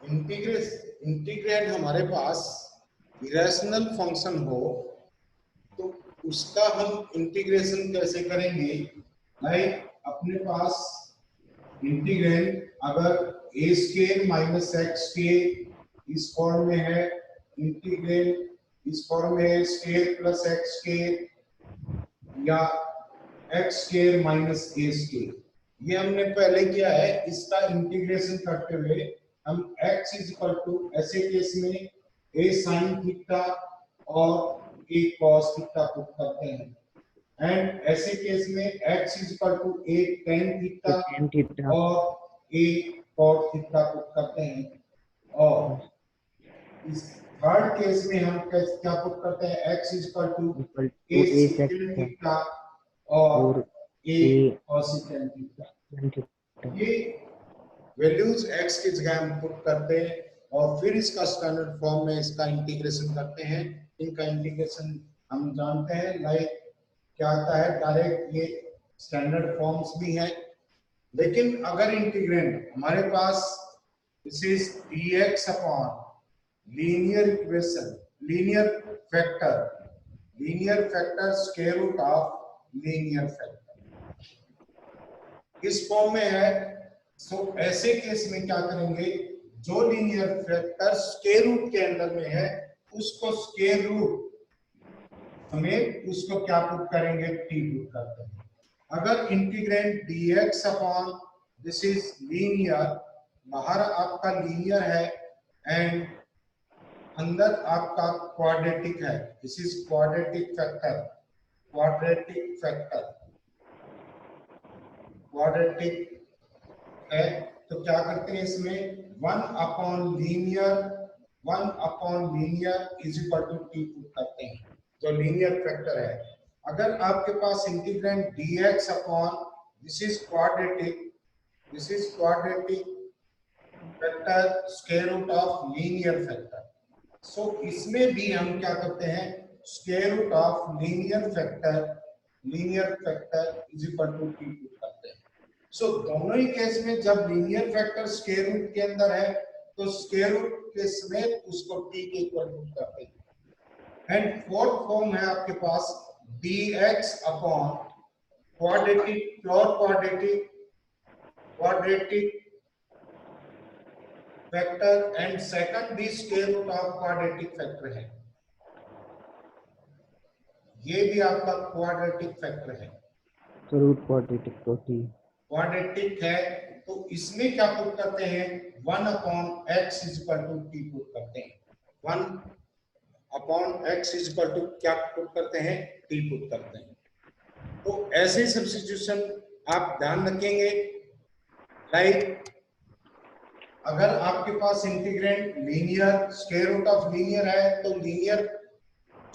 Integrand हमारे पास irrational function हो तो उसका हम इंटीग्रेशन कैसे करेंगे। लाइक अपने पास इंटीग्रेंड अगर ए स्केयर माइनस एक्स के इस फॉर्म में है, इंटीग्रेंड इस फॉर्म में है स्केयर प्लस एक्स के या एक्स स्केयर माइनस ए स्केयर, ये हमने पहले किया है। इसका इंटीग्रेशन करते हुए हम x इज इक्वल टू ऐसे केस में a sin थीटा और a cos थीटा पुट करते हैं, एंड ऐसे केस में x is equal to a tan theta और a cot थीटा पुट करते हैं, और इस थर्ड केस में हम क्या पुट करते हैं, x is equal to a secant theta और a cosecant थीटा। ये वैल्यूज x की जगह हम पुट करते हैं और फिर इसका स्टैंडर्ड फॉर्म में इसका इंटीग्रेशन करते हैं। इनका इंटीग्रेशन हम जानते हैं, लाइक क्या आता है, डायरेक्ट ये स्टैंडर्ड फॉर्म्स भी हैं। लेकिन अगर इंटीग्रेंड हमारे पास this is dx upon linear equation, linear factor square root of linear factor इस फॉर्म में है, तो ऐसे केस में क्या करेंगे, जो लीनियर फैक्टर स्क्वायर रूट के अंदर में है उसको स्क्वायर रूट समेत उसको क्या पुट करेंगे, t पुट करते हैं। अगर integrand dx upon this is linear, बाहर आपका लीनियर है एंड अंदर आपका क्वाड्रेटिक है, दिस इज क्वाड्रेटिक है, तो क्या करते हैं इसमें 1 upon linear is equal to T put करते हैं, जो लीनियर फैक्टर है। अगर आपके पास integrand dx upon this is quadratic factor square root of linear factor, so इसमें भी हम क्या करते हैं, square root of linear factor is equal to T put करते हैं। सो दोनों ही केस में जब लीनियर फैक्टर स्क्वायर रूट के अंदर है तो स्क्वायर रूट के समेत उसको t के इक्वल पुट करते हैं। एंड फोर्थ फॉर्म है आपके पास dx upon quadratic factor and second भी square root of quadratic factor है, ये भी आपका क्वाड्रेटिक फैक्टर है, तो रूट क्वाड्रेटिक है, तो इसमें क्या पुट करते हैं, 1 upon x is equal to t put करते हैं, 1 upon x is equal to क्या पुट करते हैं, t पुट करते हैं। तो ऐसे सब्स्टिट्यूशन आप ध्यान रखेंगे, लाइक अगर आपके पास integrand linear square root of linear है तो लीनियर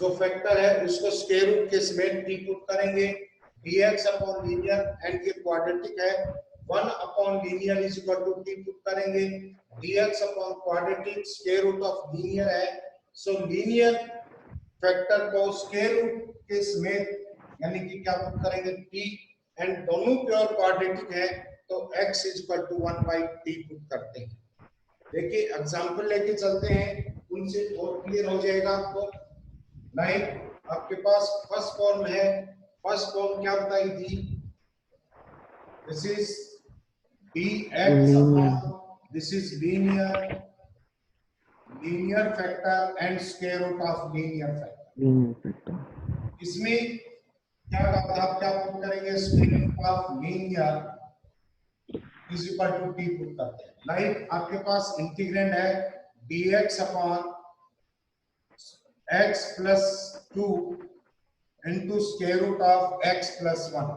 जो फैक्टर है उसको स्क्वायर रूट के समेत t पुट करेंगे, dx अपॉन लीनियर एंड ये क्वाड्रेटिक है, 1 upon linear is equal to t put करेंगे, dx upon quadratic square root of linear है, सो लीनियर फैक्टर को स्क्वायर रूट के समेत यानी कि क्या पुट करेंगे, t, एंड दोनों प्योर क्वाड्रेटिक है तो x is equal to 1 by t put करते हैं। देखिए एग्जांपल लेके चलते हैं, उनसे और क्लियर हो जाएगा आपको। लाइक आपके पास फर्स्ट फॉर्म है, फर्स्ट फॉर्म क्या बताई थी, this is dx upon this is linear factor and square root of linear factor. इसमें क्या आप क्या पुट करेंगे, square root of linear is equal to t put करते हैं। लाइक आपके पास इंटीग्रेंड है dx upon x plus 2 into square root of x plus 1,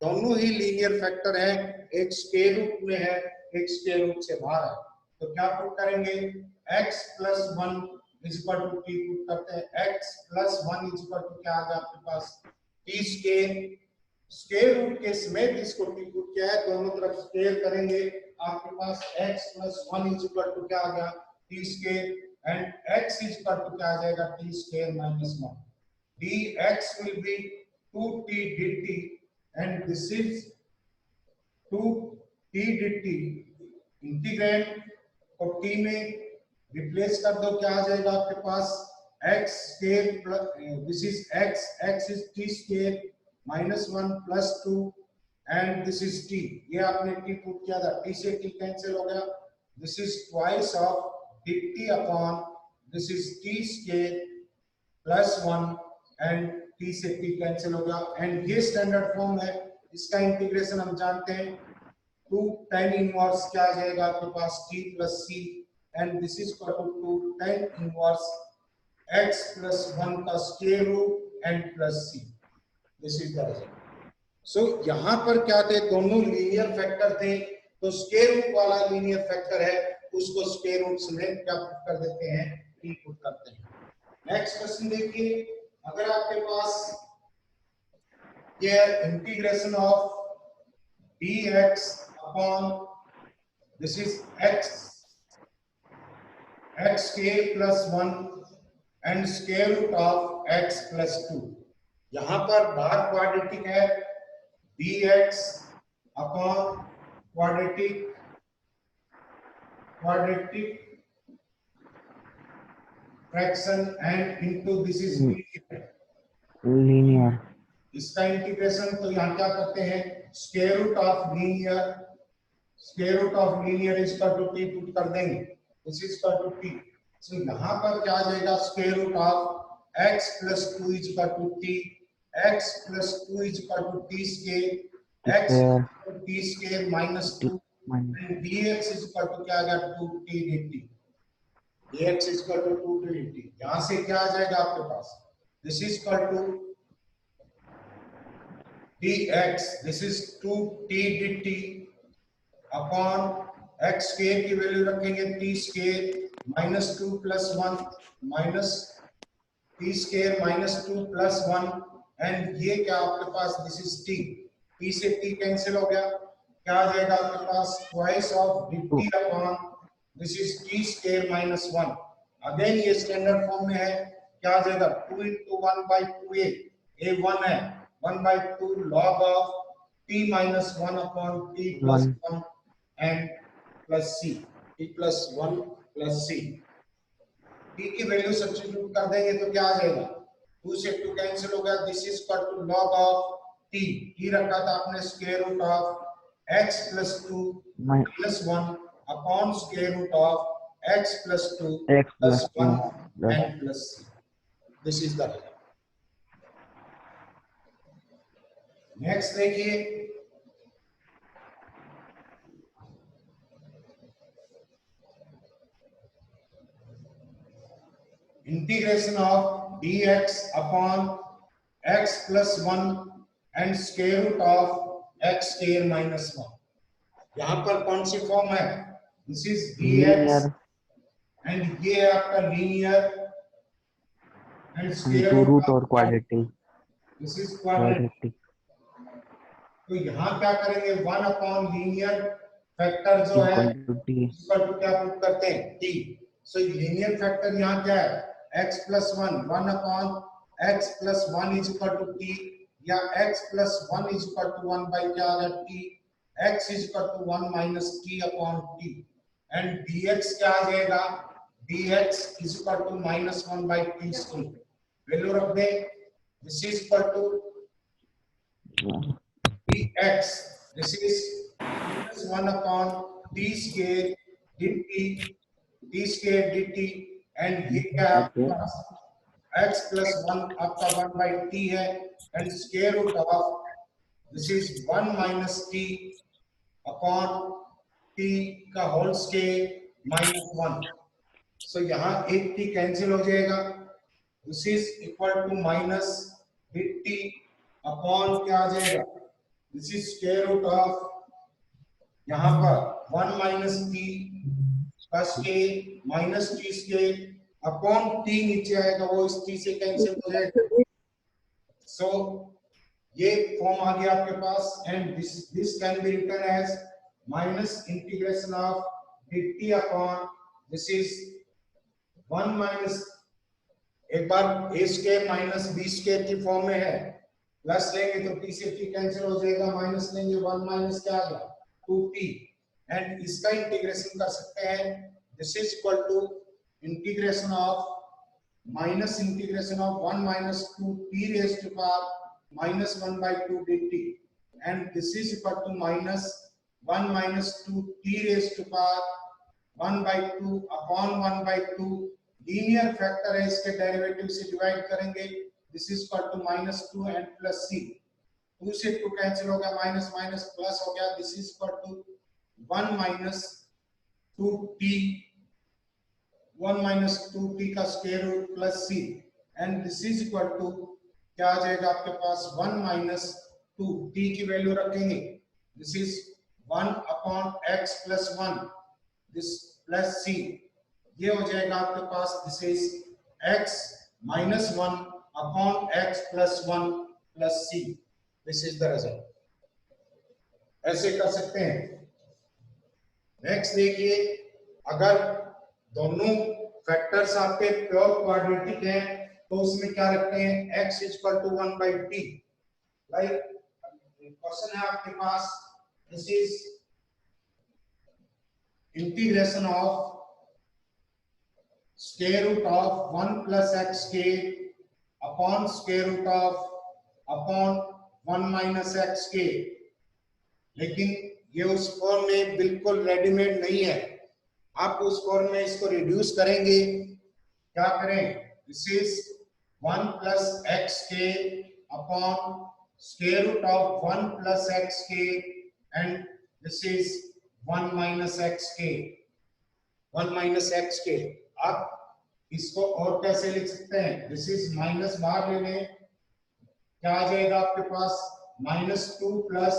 दोनों ही लीनियर फैक्टर है, एक स्क्वायर रूट में है एक स्क्वायर रूट से बाहर है, तो क्या पुट करेंगे, x plus 1 is equal to t put करते हैं, x plus 1 is equal to क्या आ गया आपके पास, t स्क्वायर रूट के समेत इसको t पुट किया है, दोनों तरफ स्क्वायर करेंगे, आपके पास x plus 1 is equal to क्या आ गया, t square, and x is equal to क्या आ जाएगा, t square minus 1, dx will be 2t dt and this is 2t dt integrand को t में रिप्लेस कर दो, क्या आ जाएगा आपके पास x square plus this is x is t square -1 + 2 and this is t। ये आपने t पुट किया था, t से t कैंसिल हो गया, this is twice of dt upon this is t square +1 and t से t कैंसिल हो गया। एंड ये स्टैंडर्ड फॉर्म है, इसका इंटीग्रेशन हम जानते हैं 2 tan इनवर्स क्या आ जाएगा आपके पास t + c and this is equal to 2 tan inverse x + 1 का square root and plus c। This is the result. So यहाँ पर क्या थे, दोनों लीनियर फैक्टर थे, तो स्क्वायर रूट वाला लीनियर फैक्टर है उसको स्क्वायर रूट में क्या पुट कर देते हैं, t पुट करते हैं। नेक्स्ट क्वेश्चन देखिए, अगर आपके पास ये integration of dx upon this is x square + 1 and square root of x + 2। यहाँ पर बाहर क्वाड्रेटिक है, dx upon quadratic fraction and into this is linear. इसका इंटीग्रेशन तो यहाँ क्या करते हैं, square root of linear is equal to t put कर देंगे, this is equal to t। So यहाँ पर क्या आ जाएगा, square root of x + 2 is equal to t, x + 2 is equal to t square, x t square -2 and dx is equal to क्या आ गया 2t dt, dx is equal to 2t dt। यहाँ से क्या आ जाएगा आपके पास, this is equal to dx, this is 2t dt upon x square की वैल्यू रखेंगे t square -2 + 1 minus t square -2 + 1 and ये क्या आपके पास, दिस इज t से t कैंसिल हो गया, क्या आ जाएगा आपके पास twice of dt upon this is t square -1। Again ये स्टैंडर्ड फॉर्म में है, क्या आ जाएगा 2 × 1/2a, a 1 है 1/2 log of t - 1 upon t + 1 and plus c, t + 1 + c। t की वैल्यू सब्स्टिट्यूट कर देंगे तो क्या आ जाएगा, 2 से 2 कैंसिल हो गया, this is equal to log of t रखा था आपने square root of x + 2 - 1 upon square root of x + 2 + 1 and plus c। This is the result. Next देखिए, integration of dx upon x + 1 and square root of x square -1। यहाँ पर कौन सी form है, this is dx and ये है आपका linear and square root और क्वाड्रेटिक, दिस इज क्वाड्रेटिक। तो यहाँ क्या करेंगे, 1 अपॉन लीनियर फैक्टर जो है इक्वल टू क्या पुट करते हैं t। सो लीनियर फैक्टर यहाँ क्या है, x + 1 1 upon x + 1 is equal to t, या x + 1 is equal to 1 by क्या आ गया t, x is equal to 1 - t upon t and dx क्या आ जाएगा, dx is equal to -1/t square. Value रख दे, this is equal to dx, this is -1 upon t square dt, t square dt and ये क्या है आपके पास, x + 1 आपका 1/t है and square root of this is 1 - t upon t का होल स्क्वायर -1। सो यहाँ एक t कैंसिल हो जाएगा, this is equal to -dt upon क्या आ जाएगा, this is square root of यहाँ पर 1 - t का square -t square upon t नीचे आएगा, वो इस t से कैंसिल हो जाएगा। सो ये फॉर्म आ गया आपके पास and this can be written as minus integration of dt upon this is 1 minus, एक बार a स्क्वायर - b स्क्वायर की फॉर्म में है, प्लस लेंगे तो t से t कैंसिल हो जाएगा, माइनस लेंगे 1 माइनस क्या आ गया 2t एंड इसका इंटीग्रेशन कर सकते हैं this is equal to integration of minus integration of 1 minus 2 t raised to power minus 1 by 2 dt, and this is equal to minus 1 minus 2 t raised to power 1 by 2 upon 1 by 2 linear factor है, इसके derivative से divide करेंगे, this is equal to minus 2 and plus C, 2 से 2 cancel हो गया, minus minus plus हो गया, this is equal to 1 minus 2t 1 minus 2t का square root plus C, and this is equal to क्या आ जाएगा आपके पास 1 माइनस 2 t की वैल्यू रखेंगे, this is 1 upon x plus 1 this plus C, ये हो जाएगा आपके पास this is x minus 1 upon x plus 1 plus C, this is the result. ऐसे कर सकते हैं। नेक्स्ट देखिए, अगर दोनों फैक्टर्स आपके प्योर क्वाड्रेटिक हैं तो उसमें क्या रखते हैं, x is equal to 1 by T, right. Question है आपके पास, this is integration of square root of 1 plus x k upon square root of upon 1 minus x k, लेकिन ये उस फॉर्म में बिल्कुल रेडीमेड नहीं है, आप उस फॉर्म में इसको रिड्यूस करेंगे, क्या करें, this is 1 plus x k upon square root of 1 plus x k and this is 1 minus x k, 1 minus x k। आप इसको और कैसे लिख सकते हैं, दिस इज माइनस बाहर ले लें, क्या आ जाएगा आपके पास माइनस 2 प्लस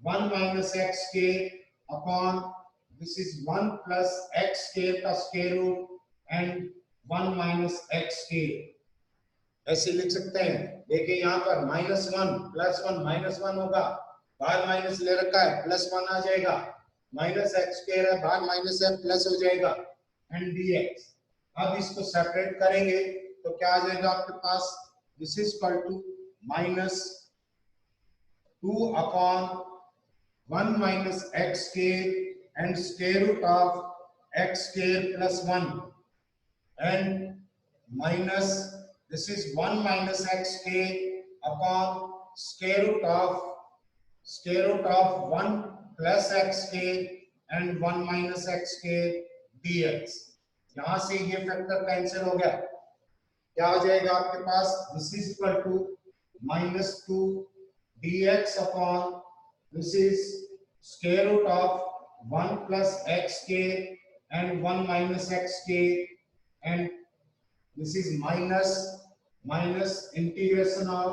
1 माइनस एक्स के upon this is 1 plus x के का square root and 1 minus x के, ऐसे लिख सकते हैं। देखिए यहाँ पर माइनस 1 प्लस 1 माइनस 1 होगा, बाहर माइनस ले रखा है, प्लस 1 आ जाएगा, माइनस एक्स स्क्वायर है, बाहर माइनस है, प्लस हो जाएगा एंड dx। अब इसको सेपरेट करेंगे तो क्या आ जाएगा आपके पास, this is equal to minus 2 upon 1 minus x square and square root of x square plus 1 and minus this is 1 minus x square upon square root of 1 plus x square and 1 minus x square dx। यहां से ये factor cancel हो गया, क्या आ जाएगा आपके पास, this is equal to minus 2 dx upon this is square root of 1 plus x के एंड 1 माइनस एक्स के and this is minus integration of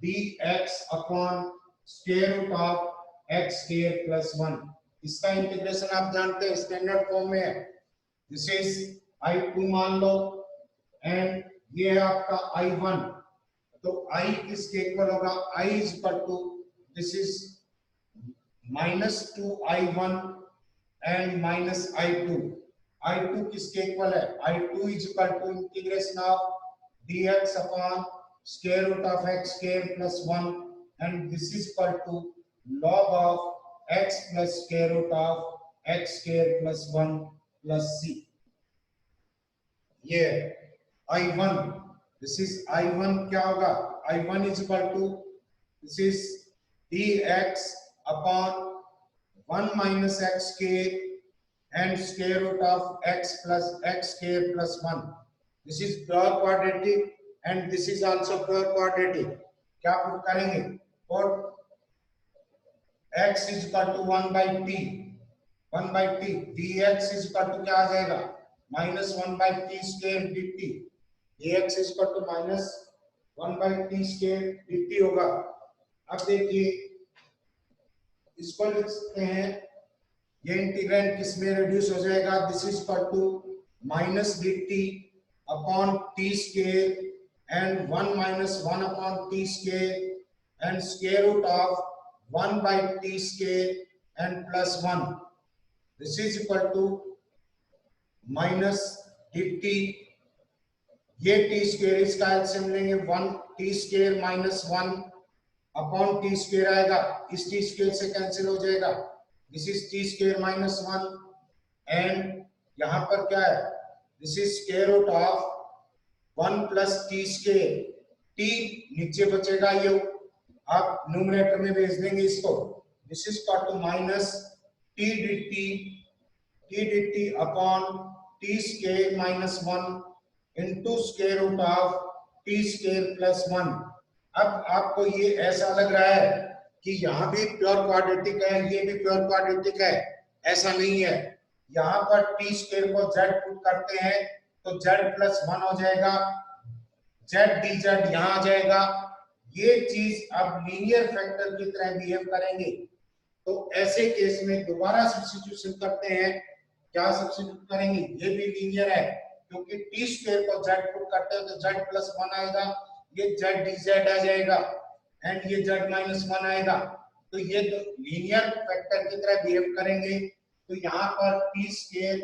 dx upon square root of x square plus 1। इसका integration आप जानते हैं standard form में है, this is I2 मान लो and ये है आपका I1, तो I किसके इक्वल होगा, I is equal to this is minus 2I1 and minus I2 किसके इक्वल है, I2 is equal to integration of dx upon square root of x square plus 1 and this is equal to log of x plus square root of x square plus 1 plus c। ये I1, this is I1 क्या होगा, I1 is equal to this is dx upon 1 minus x के and square root of x plus x square plus 1। This is pure quadratic and this is also pure quadratic. क्या prove करेंगे, और x is equal to 1 by t dx is equal to क्या आ जाएगा, minus 1 by t square dt, dx is equal to minus 1 by t square dt होगा। अब देखिए इसको लिख सकते हैं, ये इंटीग्रेंड किस में रिड्यूस हो जाएगा, this is equal to minus dt upon t square and 1 minus 1 upon t square and square root of 1 by t square and plus 1, this is equal to minus dt, ये t square इसका LCM लेंगे 1 t square minus 1 upon t square आएगा, इस t square से cancel हो जाएगा, this is t square minus 1 and यहाँ पर क्या है, this is square root of 1 plus t square, t नीचे बचेगा, ये आप न्यूमरेटर में भेज देंगे इसको, this is equal to minus t d t upon T square minus 1 into square root of t square plus 1। अब आपको ये ऐसा लग रहा है कि यहाँ भी प्योर क्वाड्रेटिक है, ये भी प्योर क्वाड्रेटिक है, ऐसा नहीं है। यहाँ पर टी स्क्वायर को z पुट करते हैं तो z प्लस 1 हो जाएगा, z डी जेड यहाँ आ जाएगा। ये चीज अब लीनियर फैक्टर की तरह बिहेव करेंगे। तो ऐसे केस में दोबारा सब्स्टिट्यूशन करते हैं, क्या सब्स्टिट्यूट करेंगे, ये भी लीनियर है क्योंकि टी स्क्वायर को z पुट करते हैं तो z प्लस 1 आएगा, ये z डी जेड आ जाएगा एंड ये z माइनस 1 आएगा। तो ये लीनियर फैक्टर की तरह बिहेव करेंगे। तो यहाँ पर टी स्क्वायर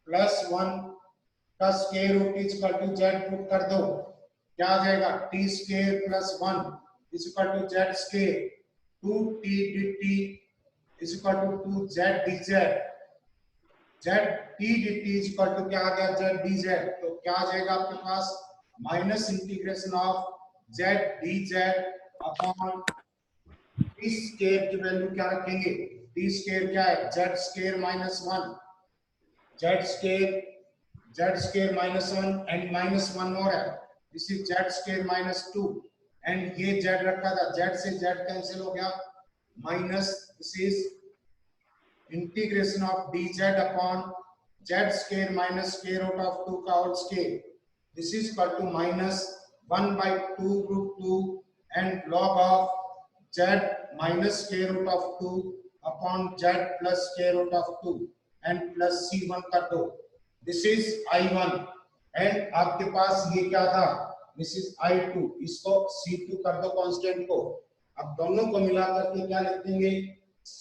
प्लस 1 का square root is equal to z put कर दो, क्या आ जाएगा, t square plus 1 is equal to z square 2t dt is equal to 2z dz, z t dt is equal to क्या आ गया, z dz। तो क्या आ जाएगा आपके पास, minus integration of z dz upon T square की वैल्यू क्या रखेंगे, टी स्क्वायर क्या है, z square minus 1, z square minus 1 and minus 1 और है, this is z square minus 2 and ये z रखा था, z से z कैंसिल हो गया, minus this is integration of dz upon z square minus square root of 2 का whole square, this is equal to minus 1 by 2 root 2 and log of z minus square root of 2 upon z plus square root of 2 and plus c1 कर दो, this is i1 and आपके पास ये क्या था, this is i2, इसको c2 कर दो कांस्टेंट को। अब दोनों को मिला करके क्या लिख देंगे, c।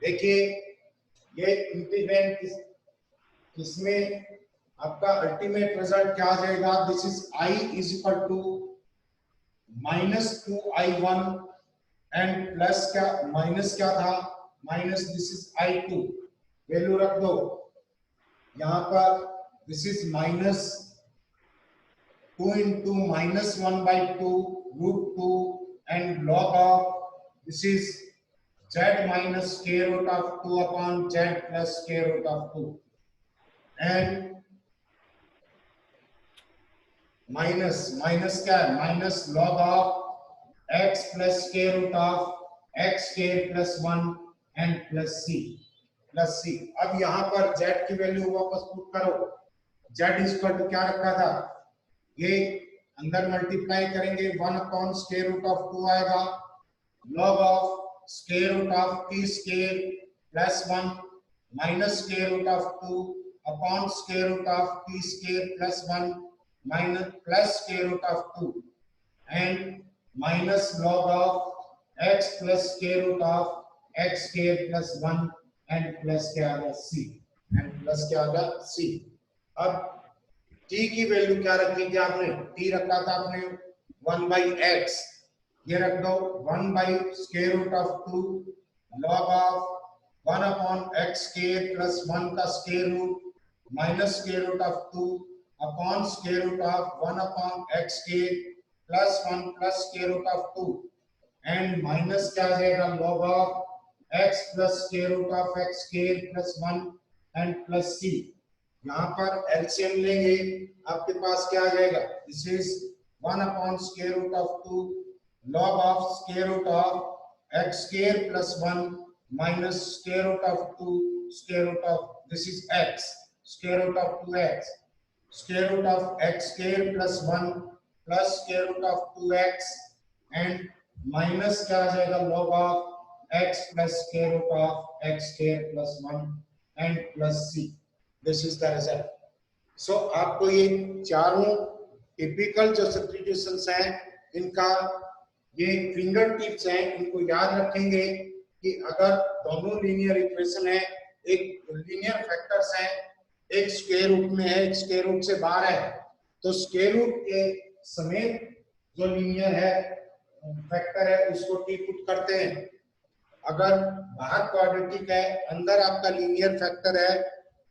देखिए ये इंटीग्रेंड किसमें आपका अल्टीमेट रिजल्ट क्या आ जाएगा, this is i is equal to minus 2i1 and plus क्या, माइनस क्या था, minus this is i2, value रख दो यहाँ पर, this is minus 2 into minus 1 by 2 root 2 and log of this is z minus square root of 2 upon z plus square root of 2 and minus क्या है, minus log of x plus square root of x square plus 1 and plus c। अब यहाँ पर z की value वापस put करो, z is equal to क्या रखा था, ये अंदर मल्टीप्लाई करेंगे 1 अपॉन स्क्वायर रूट ऑफ 2 आएगा, log of square root of t square plus 1 minus square root of 2 upon square root of t square plus 1 minus plus square root of 2 and minus log of x plus square root of x square plus 1 and plus क्या आ गया c and plus क्या आ गया c। अब t की value क्या रखी थी आपने, t रखा था आपने 1 by x, ये रख दो 1 by square root of 2 log of 1 upon x square plus 1 का square root minus square root of 2 upon square root of 1 upon x square plus 1 plus square root of 2 and minus क्या आ जाएगा, log of x plus square root of x square plus 1 and plus c। यहाँ पर LCM लेंगे, आपके पास क्या आ जाएगा, this is 1 upon square root of 2 log of square root of x square plus 1 minus square root of 2 square root of this is x square root of 2x square root of x square plus 1 plus square root of 2x and minus क्या आ जाएगा, log of x plus square root of x square plus 1 and plus c। This is the result. सो आपको ये चारों typical जो substitutions हैं, इनका ये फिंगर टिप्स हैं, इनको याद रखेंगे कि अगर दोनों लीनियर इक्वेशन है, एक लीनियर फैक्टर्स हैं, एक स्क्वायर रूट में है, एक स्क्वायर रूट से बाहर है, तो स्क्वायर रूट के समेत जो लीनियर है फैक्टर है उसको टी पुट करते हैं। अगर बाहर क्वाड्रेटिक है, अंदर आपका लीनियर फैक्टर है,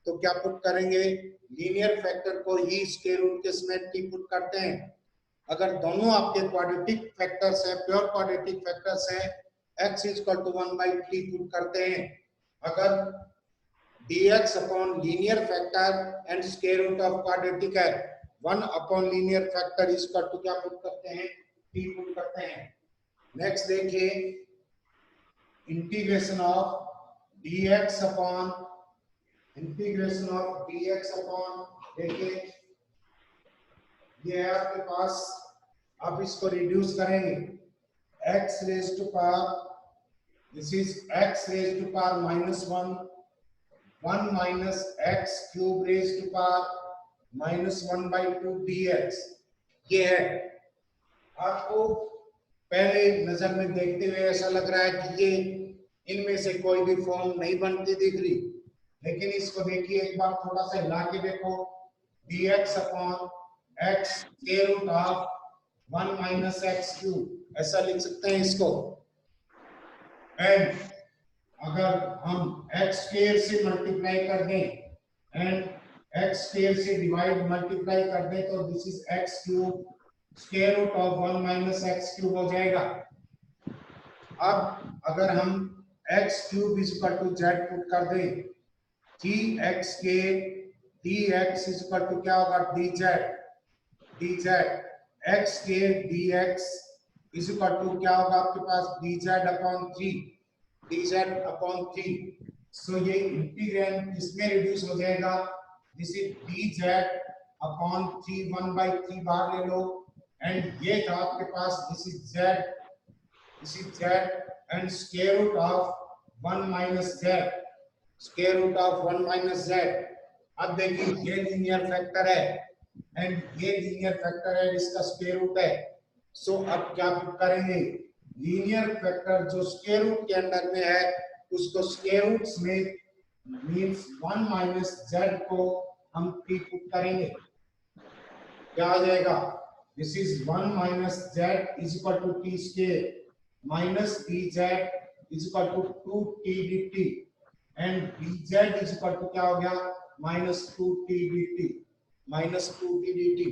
तो क्या पुट करेंगे, लीनियर फैक्टर को ही स्क्वायर रूट के समेत टी पुट करते हैं। अगर दोनों आपके क्वाड्रेटिक फैक्टर्स हैं, प्योर क्वाड्रेटिक फैक्टर्स हैं, x equal to 1/t put करते हैं। अगर dx upon linear factor and square root of quadratic है, 1 upon linear factor equal to क्या पुट करते हैं, t पुट करते हैं। नेक्स्ट देखिए, इंटीग्रेशन ऑफ dx अपॉन देखिए ये है आपके पास, आप इसको रिड्यूस करेंगे, x raise to power, this is x raise to power -1, 1 minus x cube raise to power -1/2 dx। ये है, आपको पहले नजर में देखते हुए ऐसा लग रहा है कि ये इनमें से कोई भी फॉर्म नहीं बनती दिख रही, लेकिन इसको देखिए एक बार थोड़ा सा हिला के देखो, dx upon x square root of 1 minus x cube, ऐसा लिख सकते हैं इसको। एंड अगर हम x स्क्वायर से मल्टीप्लाई कर दें एंड x स्क्वायर से डिवाइड मल्टीप्लाई कर दें तो this is x cube square root of 1 minus x cube हो जाएगा। अब अगर हम x cube equal to z put कर दें, gx के dx इक्वल टू क्या होगा, dz x के dx इक्वल टू क्या होगा आपके पास, dz अपॉन 3। सो ये इंटीग्रैंड इसमें रिड्यूस हो जाएगा, दिस इज dz अपॉन 3, 1/3 बाहर ले लो, एंड ये था आपके पास, this is z and square root of 1 minus z, square root of 1 minus z। अब देखिए ये लीनियर फैक्टर है एंड ये लीनियर फैक्टर है, इसका स्क्वायर रूट है। सो अब क्या करेंगे, लीनियर फैक्टर जो स्क्वायर रूट के अंदर में है उसको स्क्वायर रूट्स में मींस 1 माइनस z को हम t पुट करेंगे, क्या आ जाएगा, this is 1 minus z is equal to t square minus dz is equal to 2t dt and dz is equal to क्या हो गया, -2t dt।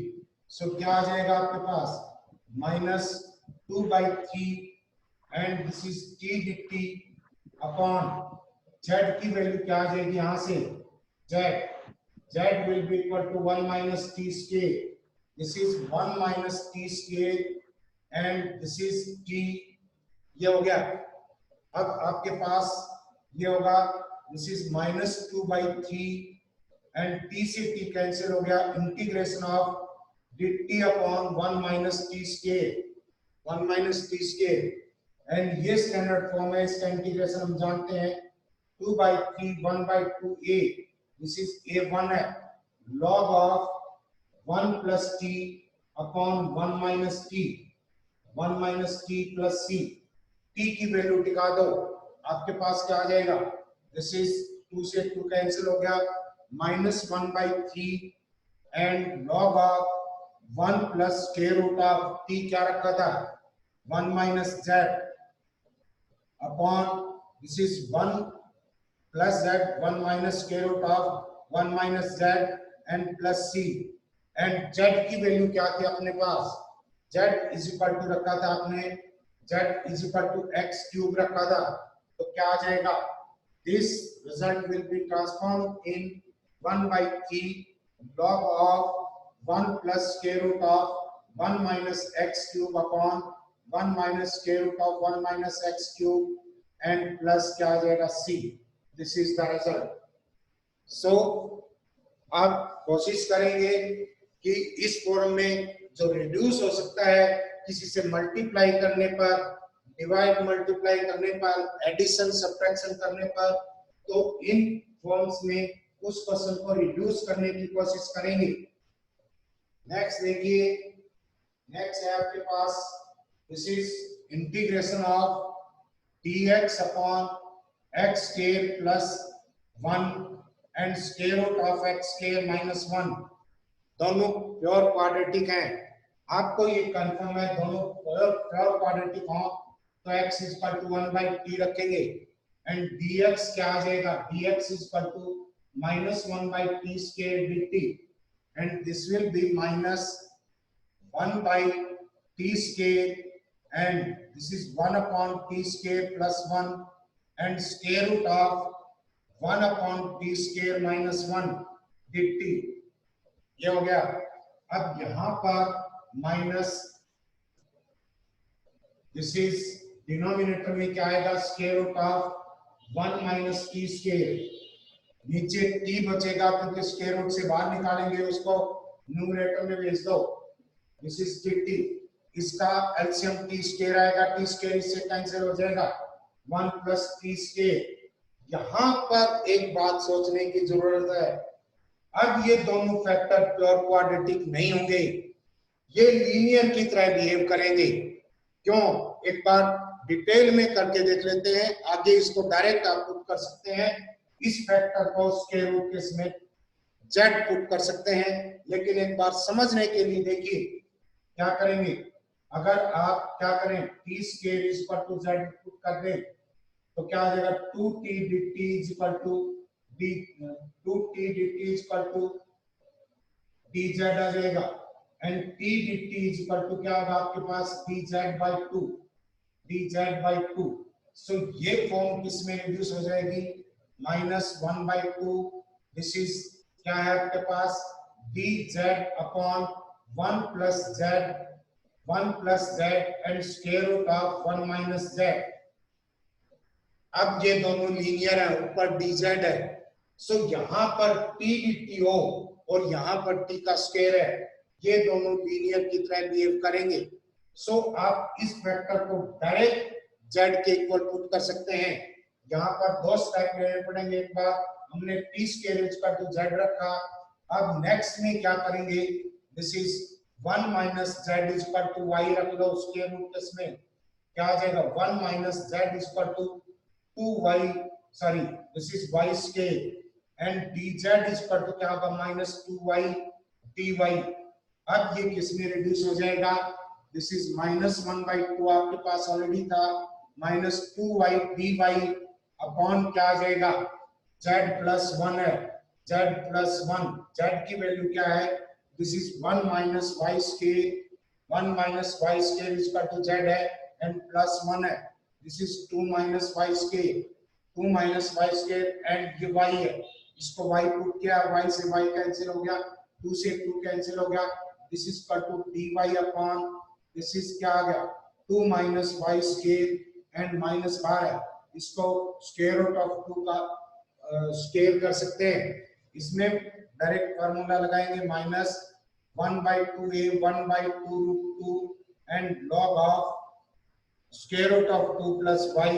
सो क्या आ जाएगा आपके पास, -2/3 and this is t dt upon z की वैल्यू क्या आ जाएगी यहाँ से, z will be equal to 1 minus t square, this is 1 minus t square and this is t, ये हो गया। अब आपके पास ये होगा, दिस इज -2/3 एंड t से t कैंसिल हो गया, integration of dt upon 1 minus t square and ये स्टैंडर्ड फॉर्म है, इसका इंटीग्रेशन हम जानते हैं 2/3 1/2a, दिस इज a1 है, log of 1 plus t upon 1 minus t plus c, t की वैल्यू टिका दो, आपके पास क्या आ जाएगा, दिस इज 2 से 2 कैंसिल हो गया, -1/3 and log of 1 plus square root of t क्या रखा था, 1 minus z upon this is 1 plus z, 1 minus square root of 1 minus z and plus c and z की वैल्यू क्या थी अपने पास, z इज इक्वल टू रखा था आपने, z is equal to x cube रखा था, तो क्या आ जाएगा, this result will be transform in 1/3 log of 1 plus square root of 1 minus x cube upon 1 minus square root of 1 minus x cube and plus क्या आ जाएगा c, this is the result। so आप कोशिश करेंगे कि इस form में जो रिड्यूस हो सकता है किसी से मल्टीप्लाई करने पर, डिवाइड मल्टीप्लाई करने पर, एडिशन सब्ट्रैक्शन करने पर, तो इन फॉर्म्स में उस क्वेश्चन को रिड्यूस करने की कोशिश करेंगे। नेक्स्ट देखिए, नेक्स्ट है आपके पास, this is integration of dx upon x square plus 1 and square root of x square minus 1, दोनों प्योर क्वाड्रेटिक हैं। आपको ये कंफर्म है दोनों प्योर क्वाड्रेटिक हो तो x इक्वल टू 1/t रखेंगे एंड dx क्या आ जाएगा, dx equal to minus 1 by t square dt, and this will be minus 1 by t square, and this is 1 upon t square plus 1, and square root of 1 upon t square minus 1 dt। ये हो गया। अब यहां पर minus, this is denominator में क्या आएगा, square root of 1 minus t square, नीचे t बचेगा क्योंकि स्क्वायर रूट से बाहर निकालेंगे उसको, न्यूमरेटर में भेज दो, दिस इज dt, इसका एलसीएम टी स्क्वायर आएगा, टी स्क्वायर इससे कैंसिल हो जाएगा, 1 प्लस टी स्क्वायर। यहां पर एक बात सोचने की जरूरत है, अब ये दोनों फैक्टर प्योर क्वाड्रेटिक नहीं होंगे, ये लीनियर की तरह बिहेव करेंगे। क्यों, एक बार डिटेल में करके देख लेते हैं, आगे इसको डायरेक्ट आप पुट कर सकते हैं, इस फैक्टर को स्क्वायर रूट के समेत z पुट कर सकते हैं, लेकिन एक बार समझने के लिए देखिए क्या करेंगे। अगर आप क्या करें, t square is equal to z put कर दें तो क्या आ जाएगा, 2t dt is equal to 2t dt is equal to dz आ जाएगा, and t dt is equal to क्या होगा आपके पास, dz by 2, dz by 2। सो ये फॉर्म किसमें रिड्यूस हो जाएगी, माइनस 1 by 2, दिस इज क्या है आपके पास, dz upon 1 plus z and square root of 1 minus z। अब ये दोनों लीनियर है, ऊपर dz है, सो यहां पर t dt हो और यहां पर t का स्क्वायर है, ये दोनों लीनियर की तरह बिहेव करेंगे। सो आप इस फैक्टर को डायरेक्ट z के इक्वल पुट कर सकते हैं। यहाँ पर दो स्टेप लेने पड़ेंगे, एक बार हमने t स्क्वायर इक्वल टू z रखा, अब नेक्स्ट में क्या करेंगे, this is 1 minus z equal to y रख लो स्क्वायर रूट में, क्या आ जाएगा, 1 minus z equal to 2y, sorry this is y square, and dz equal to क्या होगा, माइनस 2y dy। अब ये किस में रिड्यूस हो जाएगा, दिस इज माइनस 1 by 2 आपके पास ऑलरेडी था, माइनस 2y dy अपॉन क्या आ जाएगा, z प्लस 1 है, z प्लस 1, z की वैल्यू क्या है, this is 1 minus y square, 1 minus y square equal to z है, एंड प्लस 1 है, this is 2 minus y square, 2 minus y square, and ये y है, इसको y पुट किया, y से y कैंसिल हो गया, 2 से 2 कैंसिल हो गया, this is equal to dy upon, this is क्या आ गया, 2 minus y square, and minus बाहर है, इसको स्क्वायर रूट ऑफ 2 का स्क्वायर कर सकते हैं, इसमें डायरेक्ट फार्मूला लगाएंगे, minus 1 by 2a 1 by 2 root 2 and log of square root of 2 plus y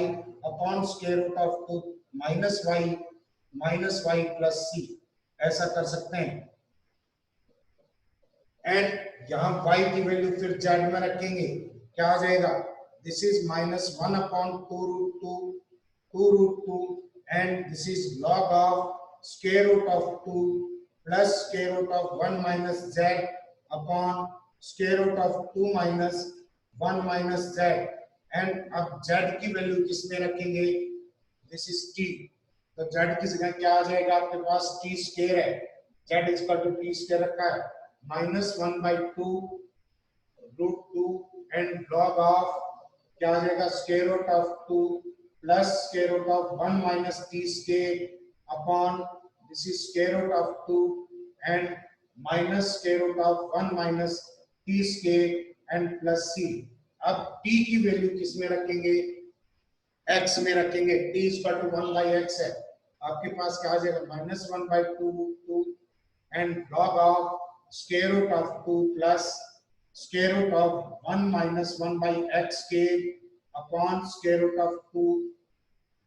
upon square root of 2 minus y plus c, ऐसा कर सकते हैं। एंड यहाँ y की वैल्यू फिर z में रखेंगे, क्या आ जाएगा, this is minus 1 upon 2 root 2 and this is log of square root of 2 plus square root of 1 minus z upon square root of 2 minus 1 minus z। And अब z की value किस में रखेंगे, दिस इज t, तो z की जगह क्या आ जाएगा आपके पास, t स्क्वायर है, z equal to t square रखा है, minus 1 by 2 root 2 and log of क्या आ जाएगा, square root of 2 plus square root of 1 minus t square upon this is square root of 2 and minus square root of 1 minus t square and plus c। अब t की value किस में रखेंगे, x में रखेंगे, t equal to 1 by x है, आपके पास क्या आ जाएगा, minus 1 by 2 and log of square root of 2 plus square root of 1 minus 1 by x square upon square root of 2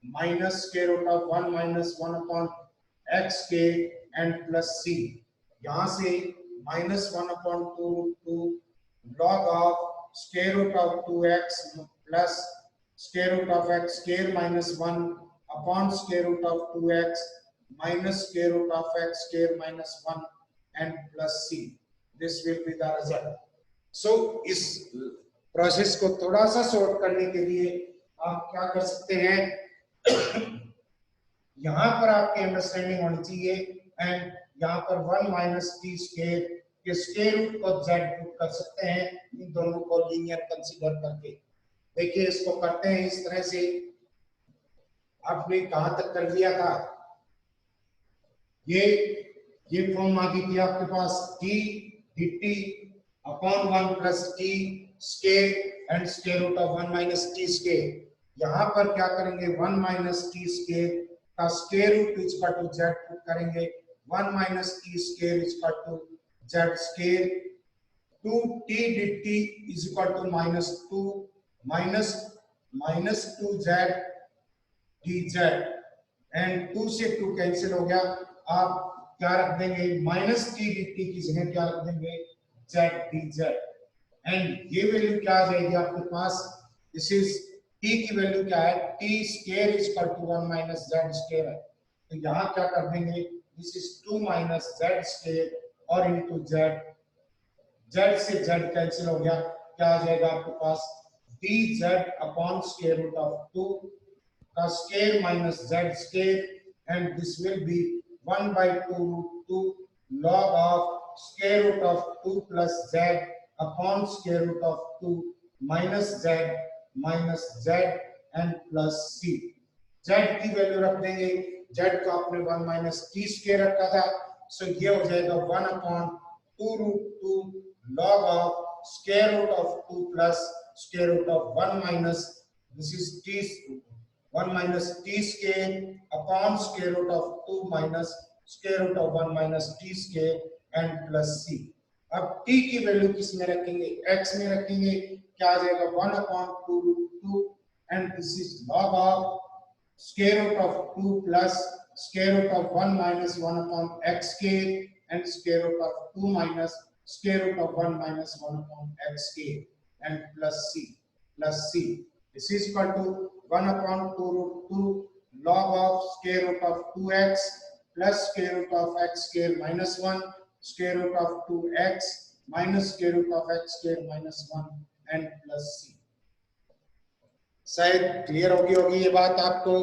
minus square root of 1 minus 1 upon x square and plus c। यहाँ से minus 1 upon 2 log of square root of 2x plus square root of x square minus 1 upon square root of 2x minus square root of x square minus 1 and plus c, this will be the result। so इस process को थोड़ा सा short करने के लिए आप क्या कर सकते हैं, यहाँ पर आपकी अंडरस्टैंडिंग होनी चाहिए। एंड यहाँ पर 1 माइनस टी स्केयर के स्केयर रूट को z पुट कर सकते हैं, इन दोनों को लीनियर कंसीडर करके। देखिए इसको करते हैं इस तरह से। आपने कहां तक कर लिया था, ये फॉर्म आ गई थी आपके पास t dt upon 1 plus T square and square root of 1 minus T square. यहाँ पर क्या करेंगे, 1 माइनस टी स्केयर का square root is equal to z put करेंगे। 1 minus T square is equal to z square 2t dt is equal to minus 2z dz and 2 से 2 cancel हो गया। आप क्या रख देंगे, माइनस टी dt की जगह क्या रख देंगे, z dz एंड ये वैल्यू क्या आ जाएगी आपके पास, दिस इज t की वैल्यू क्या है, t square is equal to 1 minus z square है। तो यहाँ क्या कर देंगे, this is 2 minus z square और इनटू z, z से z कैंसिल हो गया, क्या आ जाएगा आपके पास, dz upon square root of 2 का square minus z square and this will be 1 by 2 root 2 log of square root of 2 plus z upon square root of 2 minus z and plus c। z की value रख देंगे, z को आपने 1 minus t square रखा था, सो ये हो जाएगा 1 upon 2 root 2 log of square root of 2 plus square root of 1 minus this is t 1 minus t square upon square root of 2 minus square root of 1 minus t square and plus c। अब t की value किस में रखेंगे, x में रखेंगे, क्या आ जाएगा 1 upon 2 root 2 and this is log of square root of 2 plus square root of 1 minus 1 upon x square and square root of 2 minus square root of 1 minus 1 upon x square and plus c। This is equal to 1 upon 2 root 2 log of square root of 2x plus square root of x square minus 1 square root of 2x minus square root of x square minus 1 and plus c। शायद clear होगी ये बात आपको।